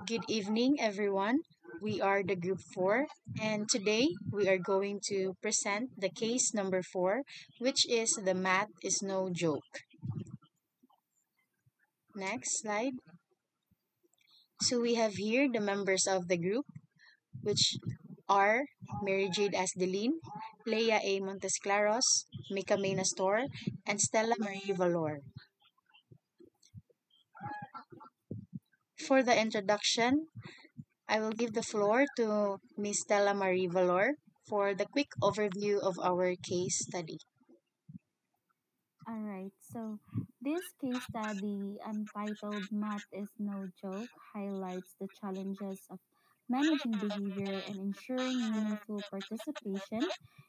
Good evening, everyone. We are the group 4, and today we are going to present the case number 4, which is the math is no joke. Next slide. So we have here the members of the group, which are Mary Jade Asdeline, Leia A. Montesclaros, Mika May Nastor, and Stella Marie Valor. For the introduction, I will give the floor to Ms. Stella Marie Valor for the quick overview of our case study. All right, so this case study entitled Math is No Joke highlights the challenges of managing behavior and ensuring meaningful participation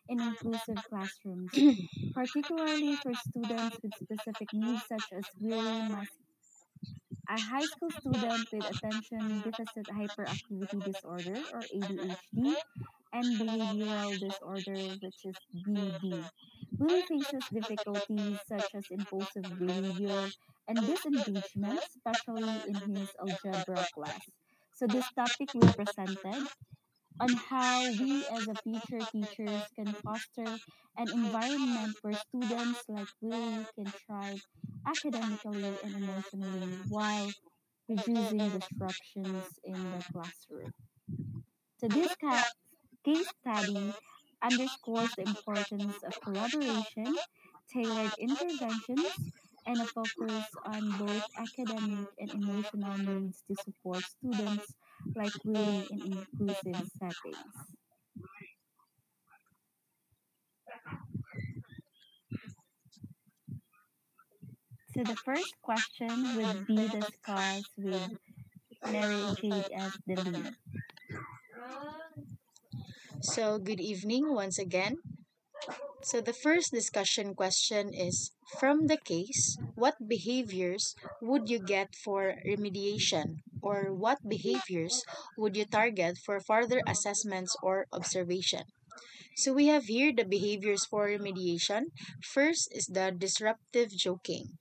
in inclusive classrooms, particularly for students with specific needs such as Willie, a high school student with attention deficit hyperactivity disorder or ADHD and behavioral disorder, which is BD. Willie faces difficulties such as impulsive behavior and disengagement, especially in his algebra class. So, this topic we presented on how we as a future teachers can foster an environment where students like Willie can thrive academically and emotionally while reducing disruptions in the classroom. So, case study underscores the importance of collaboration, tailored interventions, and a focus on both academic and emotional needs to support students like Willie in inclusive settings. So, the first question would be discussed with Mary Jade as the lead. So, good evening once again. So, the first discussion question is from the case, what behaviors would you get for remediation? Or what behaviors would you target for further assessments or observation? So, we have here the behaviors for remediation. First is the disruptive joking.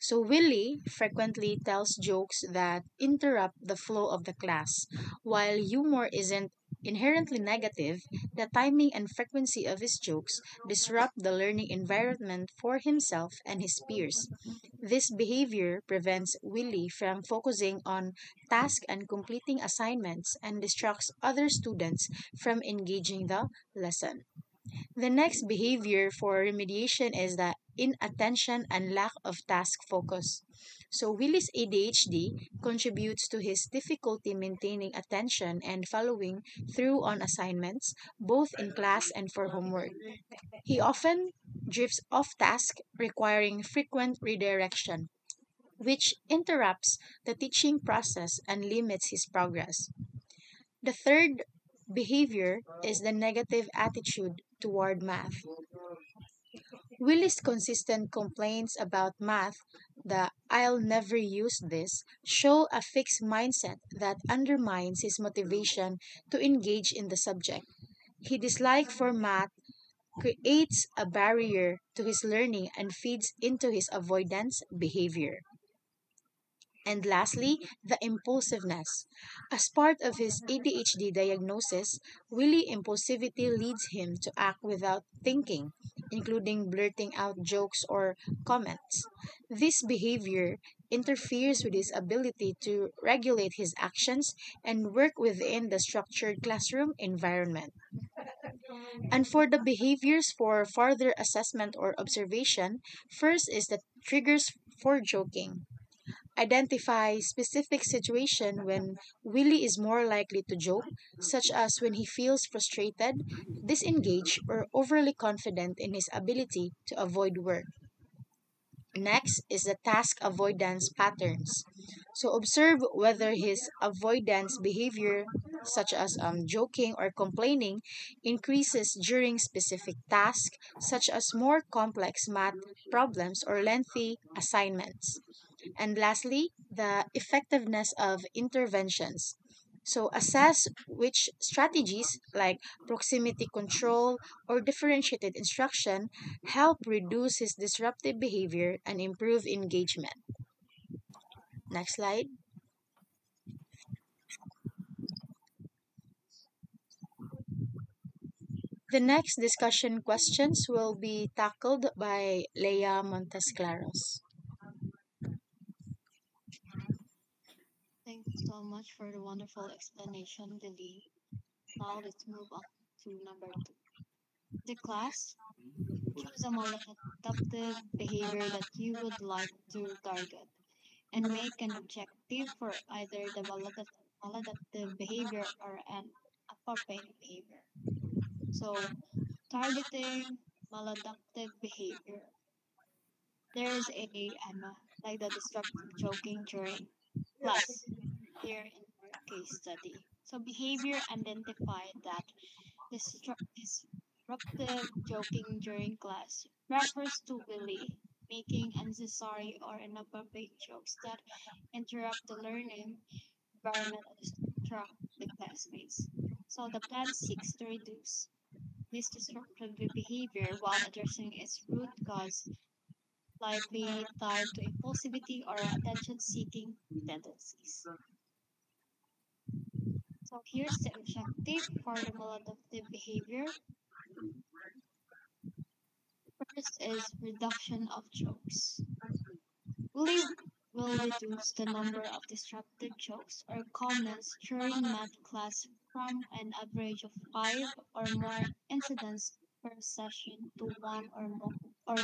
So Willie frequently tells jokes that interrupt the flow of the class. While humor isn't inherently negative, the timing and frequency of his jokes disrupt the learning environment for himself and his peers. This behavior prevents Willie from focusing on tasks and completing assignments and distracts other students from engaging the lesson. The next behavior for remediation is the inattention and lack of task focus. So, Willis ADHD contributes to his difficulty maintaining attention and following through on assignments, both in class and for homework. He often drifts off task, requiring frequent redirection, which interrupts the teaching process and limits his progress. The third behavior is the negative attitude toward math. Willie's consistent complaints about math, the I'll never use this, show a fixed mindset that undermines his motivation to engage in the subject. His dislike for math creates a barrier to his learning and feeds into his avoidance behavior. And lastly, the impulsiveness. As part of his ADHD diagnosis, Willie impulsivity leads him to act without thinking, including blurting out jokes or comments. This behavior interferes with his ability to regulate his actions and work within the structured classroom environment. And for the behaviors for further assessment or observation, first is the triggers for joking. Identify specific situation when Willie is more likely to joke, such as when he feels frustrated, disengaged, or overly confident in his ability to avoid work. Next is the task avoidance patterns. So observe whether his avoidance behavior, such as joking or complaining, increases during specific tasks, such as more complex math problems or lengthy assignments. And lastly, the effectiveness of interventions. So assess which strategies like proximity control or differentiated instruction help reduce his disruptive behavior and improve engagement. Next slide. The next discussion questions will be tackled by Leia Montesclaros. Thank you so much for the wonderful explanation, Lily. Now let's move on to number two. The class, choose a maladaptive behavior that you would like to target and make an objective for either the maladaptive behavior or an appropriate behavior. So, targeting maladaptive behavior. There's like the disruptive joking during class here in our case study. So, behavior identified that disruptive joking during class refers to Willie making unnecessary or inappropriate jokes that interrupt the learning environment or distract the classmates. So the plan seeks to reduce this disruptive behavior while addressing its root cause, likely tied to impulsivity or attention-seeking tendencies. So here's the objective for the maladaptive behavior. First is reduction of jokes. We will reduce the number of disruptive jokes or comments during math class from an average of five or more incidents per session to one or more or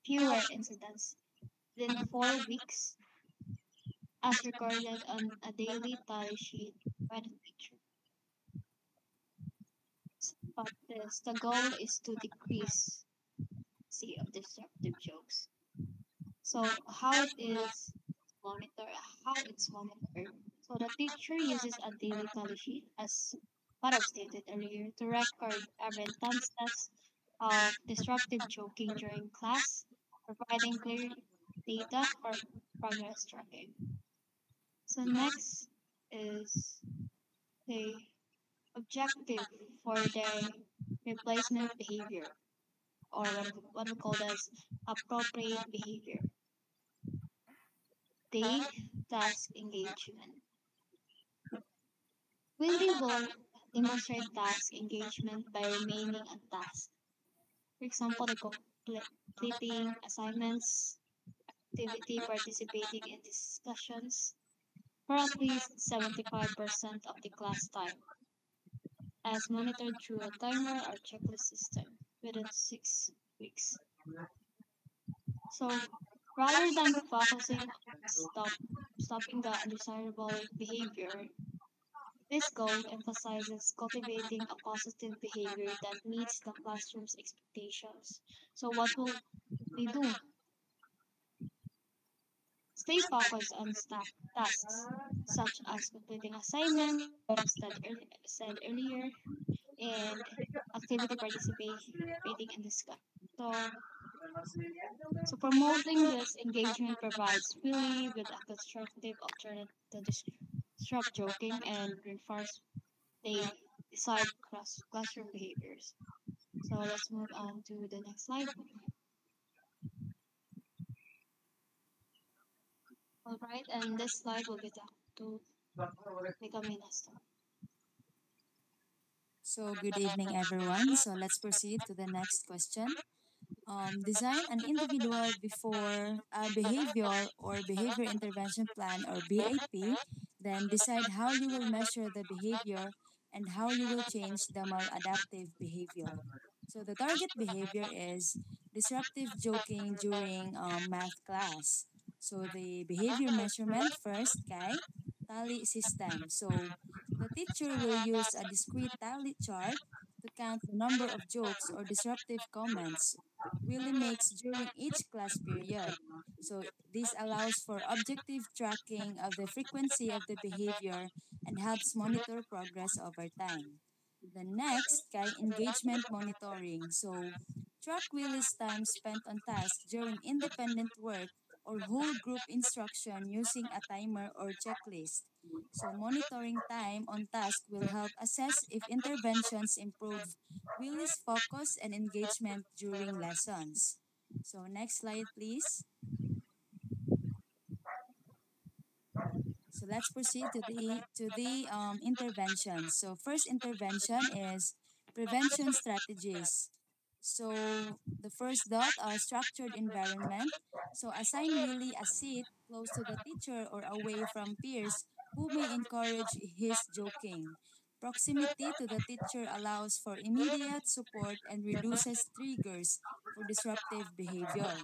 fewer incidents within 4 weeks, as recorded on a daily tally sheet by the teacher. But the goal is to decrease the of disruptive jokes. So monitor how it's monitored. So the teacher uses a daily tally sheet, as what I've stated earlier, to record every instances of disruptive joking during class, providing clear data for progress tracking. So next is the objective for the replacement behavior, or what we call as appropriate behavior. The task engagement. Willie will demonstrate task engagement by remaining on task. For example, the completing assignments, activity, participating in discussions for at least 75% of the class time, as monitored through a timer or checklist system within 6 weeks. So rather than focusing on stopping the undesirable behavior, this goal emphasizes cultivating a positive behavior that meets the classroom's expectations. So, what will we do? Stay focused on tasks such as completing assignments, what I've said earlier, and activity participating in discussion. So, so promoting this engagement provides really with a constructive alternative to disrupt joking and reinforce the desired classroom behaviors. So let's move on to the next slide. All right, and this slide will be talked to Megaminas. So, good evening, everyone. So, let's proceed to the next question. Design an individual before a behavior or behavior intervention plan or BIP, then decide how you will measure the behavior and how you will change the maladaptive behavior. So the target behavior is disruptive joking during math class. So the behavior measurement first, Kai, tally system. So the teacher will use a discrete tally chart to count the number of jokes or disruptive comments Willie makes during each class period. So this allows for objective tracking of the frequency of the behavior and helps monitor progress over time. The next, kay engagement monitoring. So track Willie's time spent on task during independent work or whole group instruction using a timer or checklist. So monitoring time on task will help assess if interventions improve Willie's focus and engagement during lessons. So next slide please. So let's proceed to the intervention. So first intervention is prevention strategies. So the first dot, structured environment. So assign Willie a seat close to the teacher or away from peers who may encourage his joking. Proximity to the teacher allows for immediate support and reduces triggers for disruptive behavior.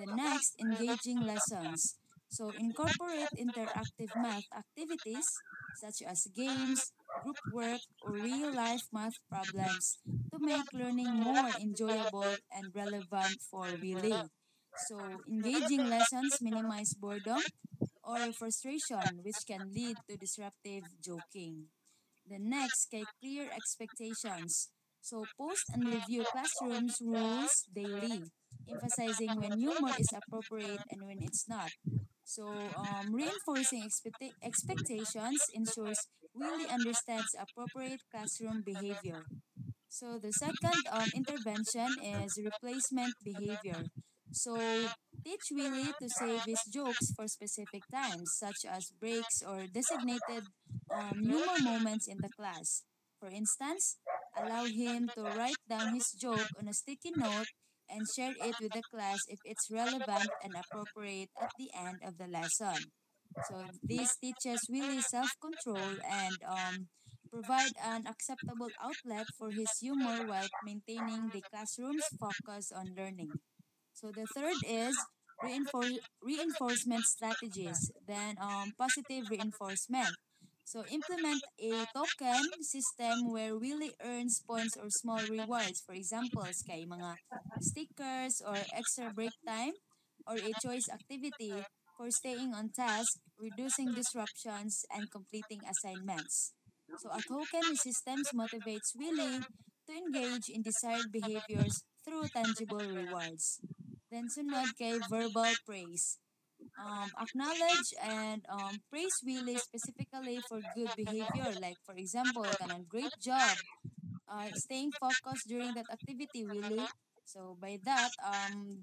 The next, engaging lessons. So incorporate interactive math activities such as games, group work, or real life math problems to make learning more enjoyable and relevant for Willie. So engaging lessons minimize boredom or frustration, which can lead to disruptive joking. The next, kay clear expectations. So post and review classrooms rules daily, emphasizing when humor is appropriate and when it's not. So reinforcing expectations ensures Willie understands appropriate classroom behavior. So the second intervention is replacement behavior. So teach Willie to save his jokes for specific times, such as breaks or designated humor moments in the class. For instance, allow him to write down his joke on a sticky note and share it with the class if it's relevant and appropriate at the end of the lesson. So this teaches Willie self-control and provide an acceptable outlet for his humor while maintaining the classroom's focus on learning. So the third is reinforcement strategies, then positive reinforcement. So implement a token system where Willie earns points or small rewards. For example, kay mga stickers or extra break time or a choice activity for staying on task, reducing disruptions, and completing assignments. So a token systems motivates Willie to engage in desired behaviors through tangible rewards. Then sunod kay verbal praise. Acknowledge and praise Willie specifically for good behavior. Like for example, kanang great job, staying focused during that activity, Willie. So by that,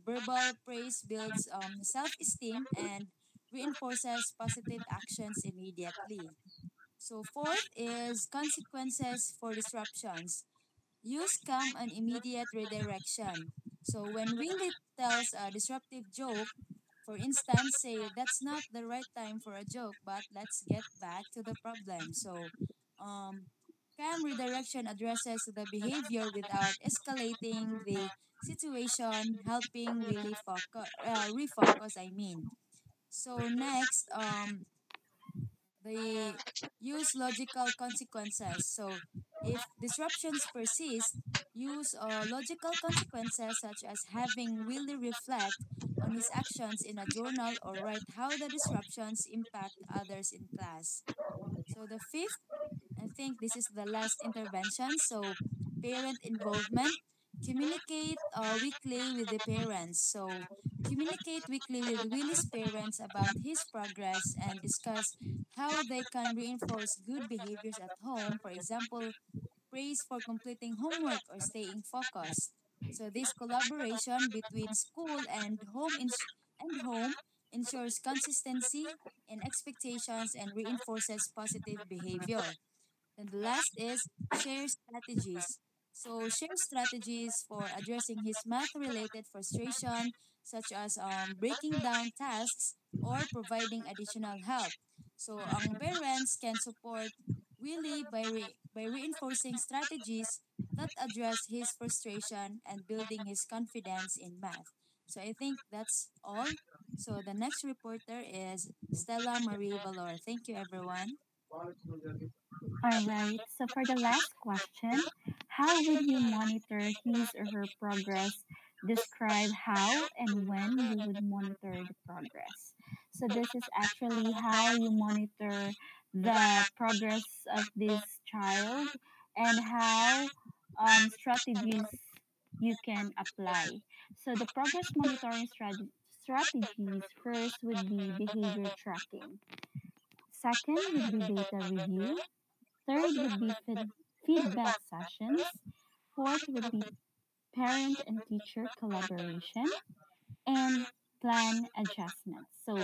verbal praise builds self-esteem and reinforces positive actions immediately. So fourth is consequences for disruptions. Use calm and immediate redirection. So when Willie tells a disruptive joke, for instance, say that's not the right time for a joke, but let's get back to the problem. So um, calm redirection addresses the behavior without escalating the situation, helping Willie refocus. I mean. So next, they use logical consequences. So, if disruptions persist, use logical consequences such as having Willie reflect on his actions in a journal or write how the disruptions impact others in class. So, the fifth, I think this is the last intervention. So, parent involvement. Communicate weekly with the parents. So, communicate weekly with Willie's parents about his progress and discuss how they can reinforce good behaviors at home. For example, praise for completing homework or staying focused. So, this collaboration between school and home ensures consistency in expectations and reinforces positive behavior. And the last is share strategies. So, share strategies for addressing his math related frustration, such as breaking down tasks or providing additional help. So, ang parents can support Willie by reinforcing strategies that address his frustration and building his confidence in math. So, I think that's all. So, the next reporter is Stella Marie Valor. Thank you, everyone. All right. So for the last question, how will you monitor his or her progress? Describe how and when you would monitor the progress. So this is actually how you monitor the progress of this child and how strategies you can apply. So the progress monitoring strategies first would be behavior tracking. Second would be data review. Third would be feedback sessions. Fourth would be parent and teacher collaboration and plan adjustments. So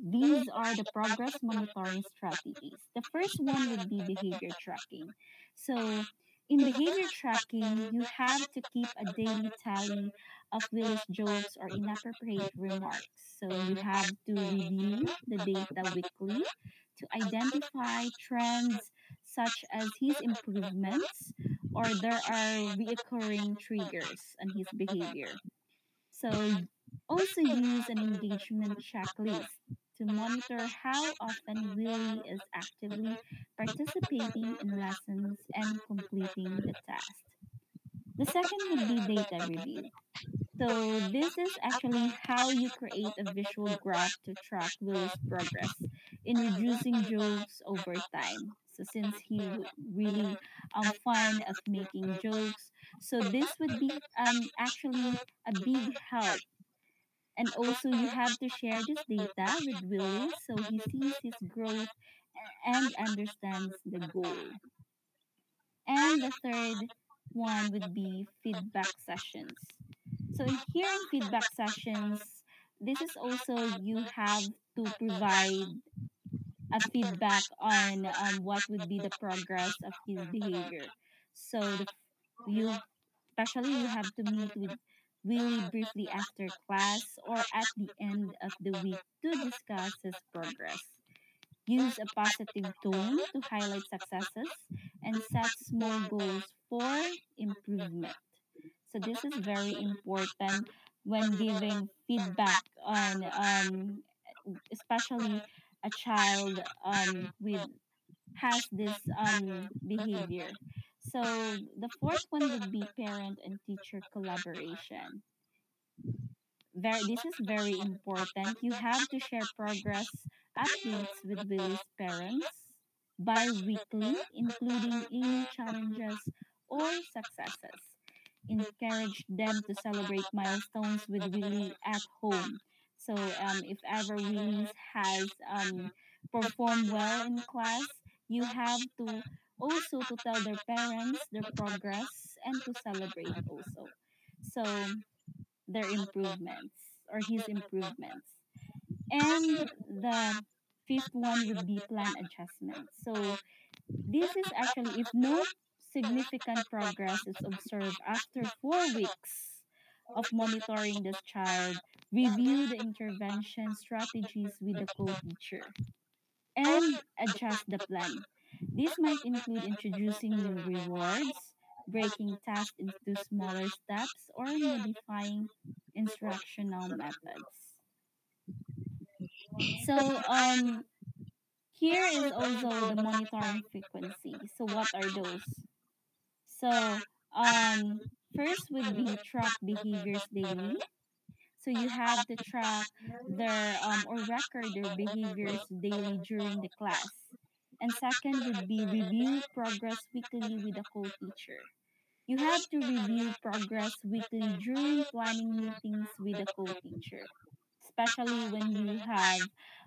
these are the progress monitoring strategies. The first one would be behavior tracking. So In behavior tracking, you have to keep a daily tally of Willie's jokes or inappropriate remarks. So you have to review the data weekly to identify trends such as his improvements or there are reoccurring triggers on his behavior. So also use an engagement checklist to monitor how often Willie is actively participating in lessons and completing the task. The second would be data review. So this is actually how you create a visual graph to track Willie's progress in reducing jokes over time. So since he really fond of making jokes, so this would be actually a big help. And also you have to share this data with Willie so he sees his growth and understands the goal. And the third one would be feedback sessions. So here in feedback sessions, this is also you have to provide a feedback on what would be the progress of his behavior. So you especially you have to meet with Willie briefly after class or at the end of the week to discuss his progress. Use a positive tone to highlight successes and set small goals for improvement. So this is very important when giving feedback on especially a child with has this behavior. So the fourth one would be parent and teacher collaboration. This is very important. You have to share progress updates with Willie's parents bi-weekly, including any challenges or successes. Encourage them to celebrate milestones with Willie at home. So if ever Willie has performed well in class, you have to also to tell their parents their progress and to celebrate also. So their improvements or his improvements. And the fifth one would be plan adjustments. So this is actually if no significant progress is observed after 4 weeks of monitoring this child, review the intervention strategies with the co-teacher and adjust the plan. This might include introducing new rewards, breaking tasks into smaller steps, or modifying instructional methods. So, here is also the monitoring frequency. So, what are those? So, first would be track behaviors daily. So you have to track their or record their behaviors daily during the class. And second would be review progress weekly with a co-teacher. You have to review progress weekly during planning meetings with a co-teacher, especially when you have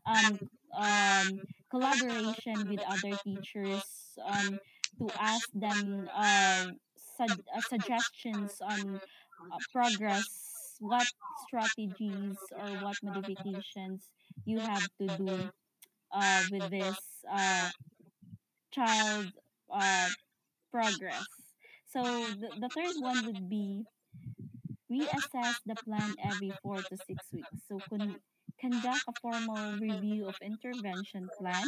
um, collaboration with other teachers to ask them suggestions on progress, what strategies or what modifications you have to do with this uh, child uh, progress. So the third one would be reassess the plan every 4 to 6 weeks. So conduct a formal review of intervention plan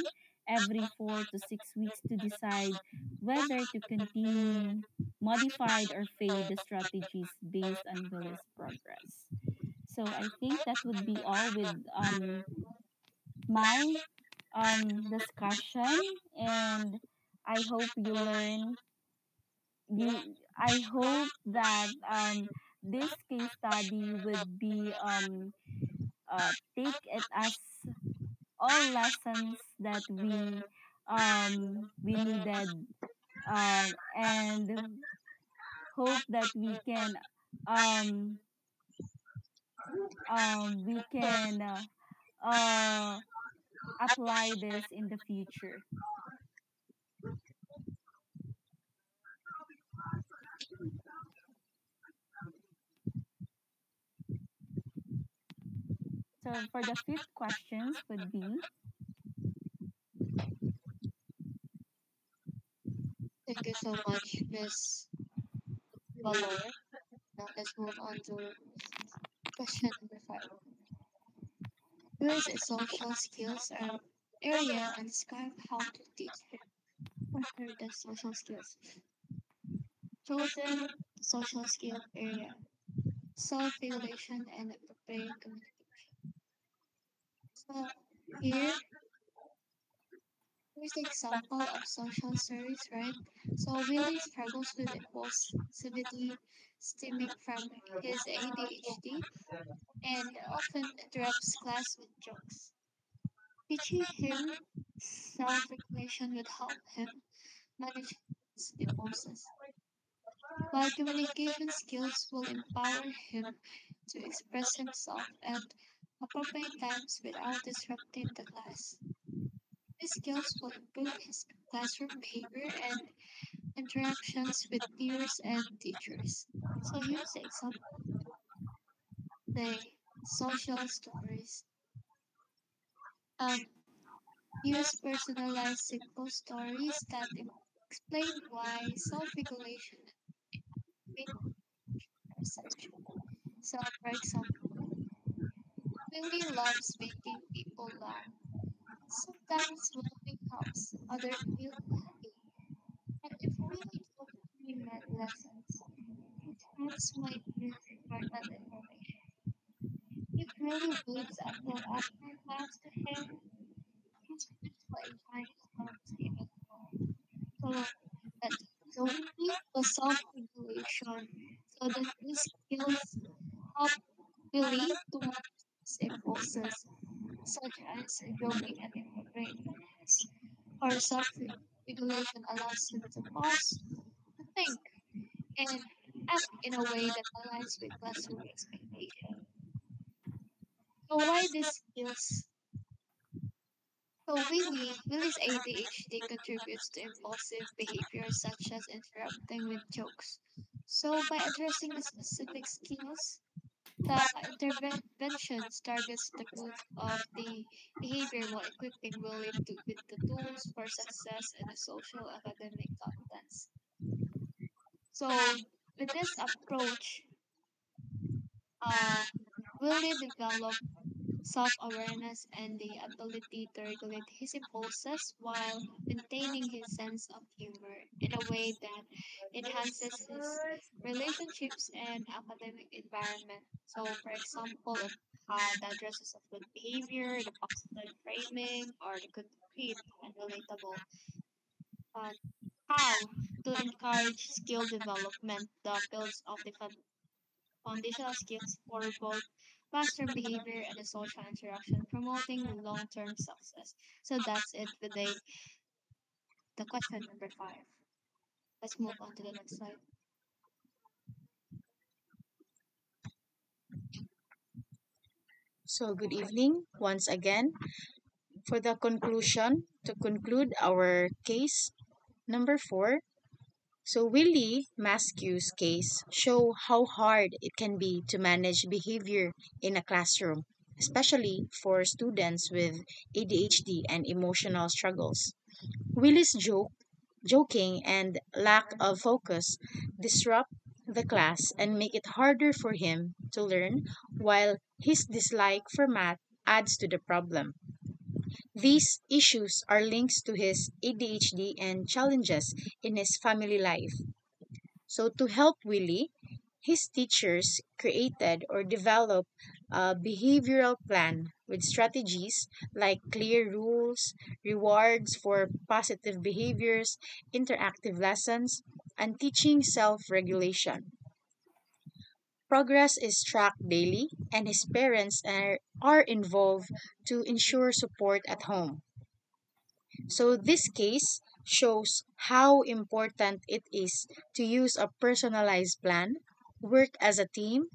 every 4 to 6 weeks to decide whether to continue modified or fade the strategies based on Willis progress. So I think that would be all with my discussion, and I hope you learn you I hope that this case study would be take it as all lessons that we needed and hope that um we can apply this in the future. So for the fifth questions would be Thank you so much, Miss Valor. Now let's move on to question number 5. Use a social skills area and describe how to teach him. What are the social skills? Chosen social skill area. Self-regulation and appropriate communication. So here here's the example of social stories, right? So Willie struggles with impulsivity stemming from his ADHD and often interrupts class with jokes. Teaching him self-regulation would help him manage his impulses, while communication skills will empower him to express himself at appropriate times without disrupting the class. These skills will improve his classroom behavior and interactions with peers and teachers. So here's the example. The social stories. Um, Use personalized simple stories that explain why self-regulation is essential. So, for example, Willie loves making people laugh. Sometimes laughing helps others feel happy. And if Willie took during math lessons, his friends might miss important information. If Willie waits until after class to share, his friends will enjoy his notes even more. So, that so we need the self-regulation so that these skills help Willie to manage his impulses, such as joking and inappropriate comments, or self-regulation allows him to pause, to think, and act in a way that aligns with classroom expectations. So why these skills? So Willie's ADHD contributes to impulsive behavior such as interrupting with jokes. So by addressing the specific skills, the interventions targets the root of the behavior while equipping Willie with the tools for success in the social academic competence. So with this approach, uh, Willie developed self-awareness and the ability to regulate his impulses while maintaining his sense of humor in a way that enhances his relationships and academic environment. So, for example, the addresses of good behavior, the positive framing, or the concrete and relatable uh, how to encourage skill development, the builds of the foundational skills for both classroom behavior and the social interaction, promoting long-term success. So that's it with the question number 5. Let's move on to the next slide. So, good evening once again. For the conclusion, to conclude our case number 4, so Willie Maskew's case show how hard it can be to manage behavior in a classroom, especially for students with ADHD and emotional struggles. Willie's joking and lack of focus disrupt the class and make it harder for him to learn, while his dislike for math adds to the problem. These issues are links to his ADHD and challenges in his family life. So, to help Willie, his teachers created or developed a behavioral plan with strategies like clear rules, rewards for positive behaviors, interactive lessons, and teaching self regulation. Progress is tracked daily, and his parents are involved to ensure support at home. So, this case shows how important it is to use a personalized plan, work as a team,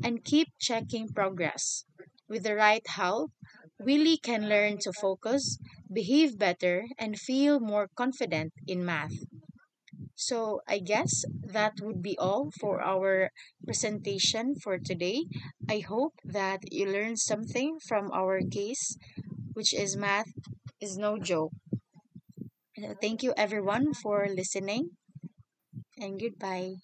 and keep checking progress. With the right help, Willie can learn to focus, behave better, and feel more confident in math. So, I guess that would be all for our presentation for today. I hope that you learned something from our case, which is math is no joke. Thank you everyone for listening and goodbye.